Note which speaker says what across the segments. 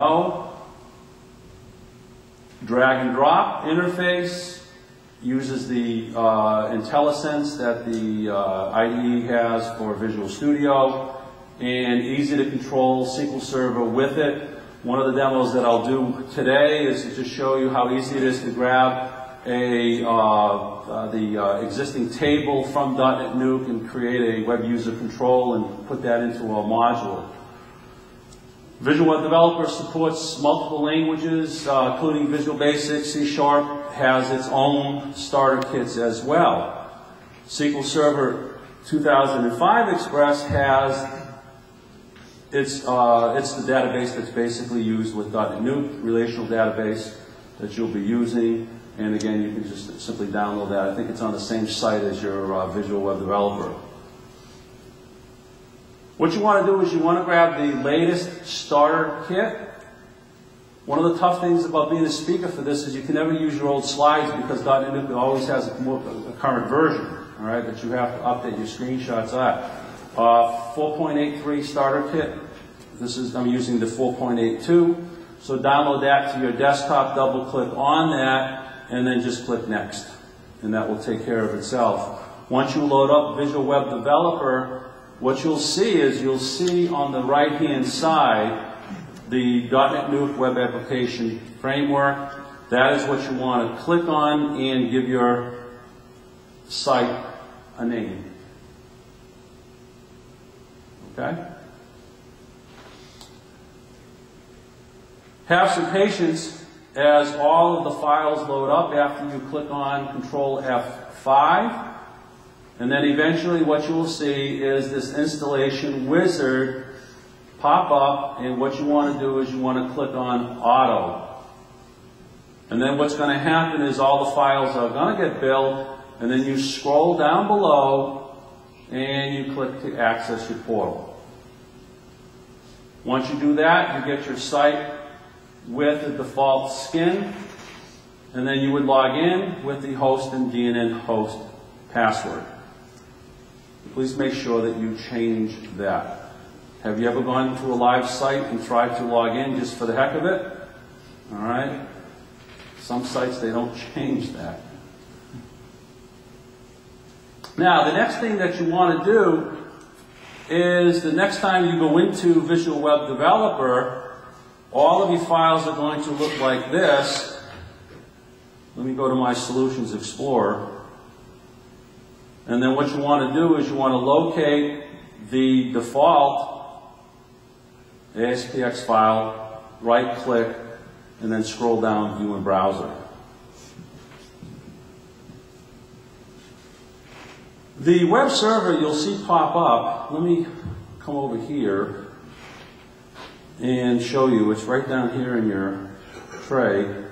Speaker 1: Drag and drop interface uses the IntelliSense that the IDE has for Visual Studio, and easy to control SQL Server with it. One of the demos that I'll do today is to just show you how easy it is to grab the existing table from DotNetNuke and create a web user control and put that into a module. Visual Web Developer supports multiple languages, including Visual Basic. C# has its own starter kits as well. SQL Server 2005 Express has it's the database that's basically used with DotNetNuke, relational database that you'll be using. And again, you can just simply download that. I think it's on the same site as your Visual Web Developer. What you want to do is you want to grab the latest starter kit. One of the tough things about being a speaker for this is you can never use your old slides because DotNetNuke always has a current version, all right, that you have to update your screenshots at. 4.83 starter kit. I'm using the 4.82. So download that to your desktop, double click on that, and then just click next. And that will take care of itself. Once you load up Visual Web Developer, what you'll see is you'll see on the right-hand side the DotNetNuke Web Application Framework. That is what you want to click on and give your site a name. Okay? Have some patience as all of the files load up after you click on Control F5. And then eventually what you will see is this installation wizard pop up, and what you want to do is you want to click on Auto. And then what's going to happen is all the files are going to get built, and then you scroll down below and you click to access your portal. Once you do that, you get your site with the default skin, and then you would log in with the host and DNN host password. Please make sure that you change that. Have you ever gone to a live site and tried to log in just for the heck of it? All right. Some sites, they don't change that. Now, the next thing that you want to do is the next time you go into Visual Web Developer, all of your files are going to look like this. Let me go to my Solutions Explorer. And then what you want to do is you want to locate the default ASPX file, right-click, and then scroll down, View in Browser. The web server you'll see pop up, let me come over here and show you. It's right down here in your tray.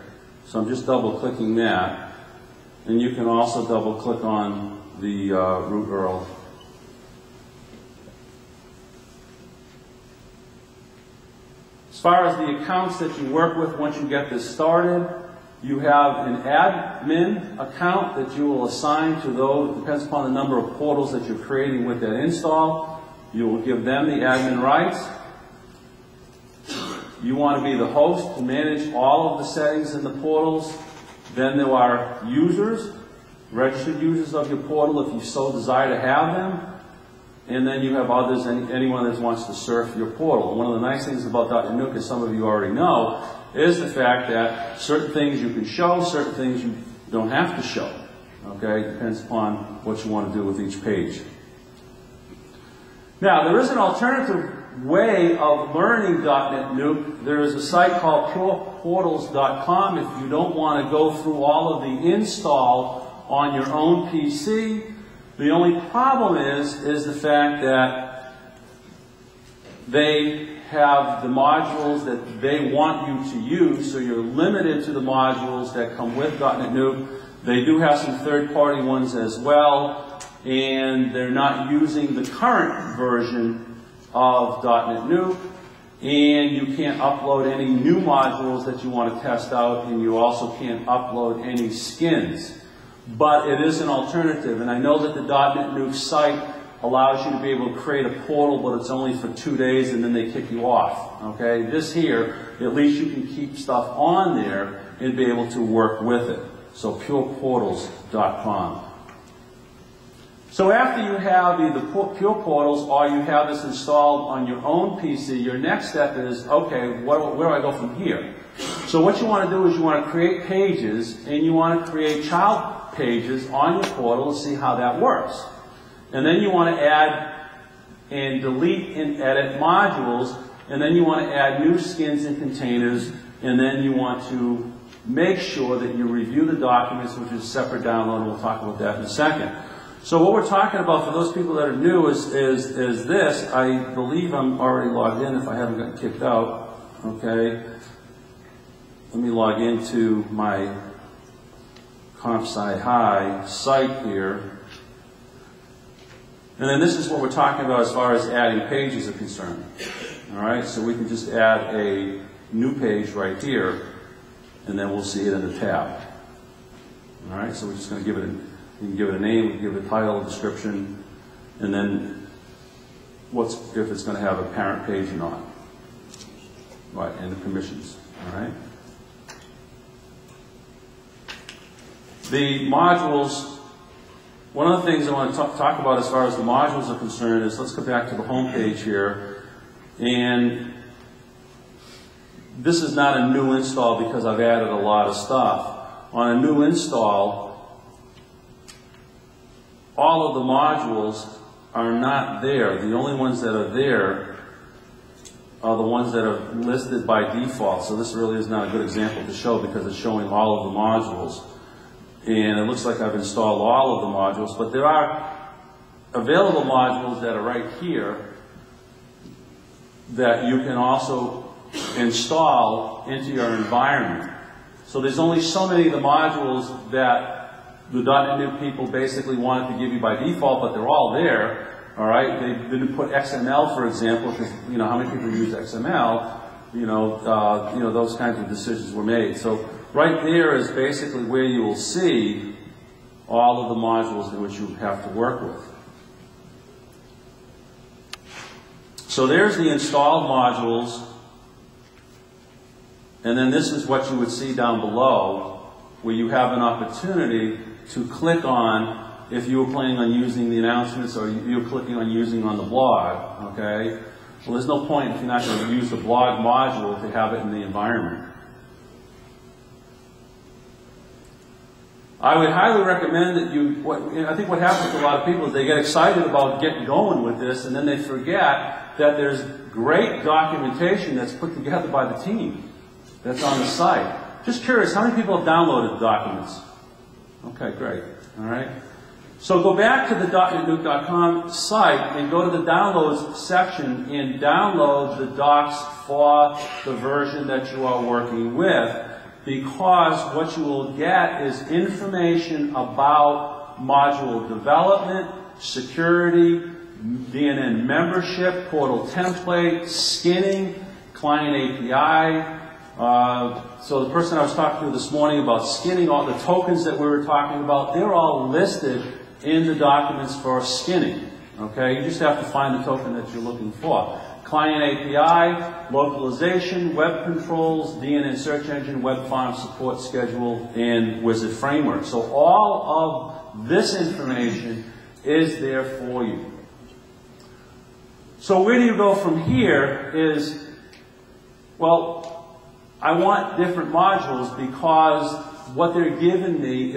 Speaker 1: So I'm just double-clicking that. And you can also double-click on the root URL. As far as the accounts that you work with once you get this started, you have an admin account that you will assign to those, depends upon the number of portals that you're creating with that install. You will give them the admin rights. You want to be the host to manage all of the settings in the portals. Then there are users, registered users of your portal if you so desire to have them. And then you have others, anyone that wants to surf your portal. One of the nice things about DotNetNuke, as some of you already know, is the fact that certain things you can show, certain things you don't have to show. Okay, it depends upon what you want to do with each page. Now, there is an alternative way of learning DotNetNuke. There is a site called pureportals.com if you don't want to go through all of the install on your own PC. The only problem is the fact that they have the modules that they want you to use, so you're limited to the modules that come with DotNetNuke. They do have some third-party ones as well, and they're not using the current version of DotNetNuke, and you can't upload any new modules that you want to test out, and you also can't upload any skins. But it is an alternative, and I know that the DotNetNuke site allows you to be able to create a portal, but it's only for 2 days and then they kick you off. Okay, this here, at least you can keep stuff on there and be able to work with it. So pureportals.com. So after you have either Pure Portals or you have this installed on your own PC, your next step is, okay, where do I go from here? So what you want to do is you want to create pages, and you want to create child pages on your portal and see how that works. And then you want to add and delete and edit modules, and then you want to add new skins and containers, and then you want to make sure that you review the documents, which is a separate download, and we'll talk about that in a second. So what we're talking about for those people that are new is this. I believe I'm already logged in if I haven't gotten kicked out. Okay. Let me log into my CompSci-High site here. And then this is what we're talking about as far as adding pages are concerned. All right, so we can just add a new page right here, and then we'll see it in the tab. All right, so we're just going to give it we can give it a name, we can give it a title, a description, and then if it's going to have a parent page or not. Right, and the permissions. All right. The modules, one of the things I want to talk about as far as the modules are concerned is, let's go back to the home page here. And this is not a new install because I've added a lot of stuff. On a new install, all of the modules are not there. The only ones that are there are the ones that are listed by default. So this really is not a good example to show because it's showing all of the modules. And it looks like I've installed all of the modules, but there are available modules that are right here that you can also install into your environment. So there's only so many of the modules that the DotNetNuke people basically wanted to give you by default, but they're all there. All right, they didn't put XML, for example, because you know how many people use XML. Those kinds of decisions were made. So right there is basically where you will see all of the modules in which you have to work with. So there's the installed modules, and then this is what you would see down below, where you have an opportunity to click on if you were planning on using the announcements or you're clicking on using on the blog, okay? Well, there's no point if you're not going to use the blog module to have it in the environment. I would highly recommend that I think what happens to a lot of people is they get excited about getting going with this, and then they forget that there's great documentation that's put together by the team that's on the site. Just curious, how many people have downloaded the documents? Okay, great. All right. So go back to the DotNetNuke.com site and go to the downloads section and download the docs for the version that you are working with, because what you will get is information about module development, security, DNN membership, portal template, skinning, client API. So the person I was talking to this morning about skinning, all the tokens that we were talking about, they're all listed in the documents for skinning. Okay, you just have to find the token that you're looking for. Client API, localization, web controls, DNN search engine, web farm support schedule, and wizard framework. So all of this information is there for you. So where do you go from here is, well, I want different modules because what they're giving me is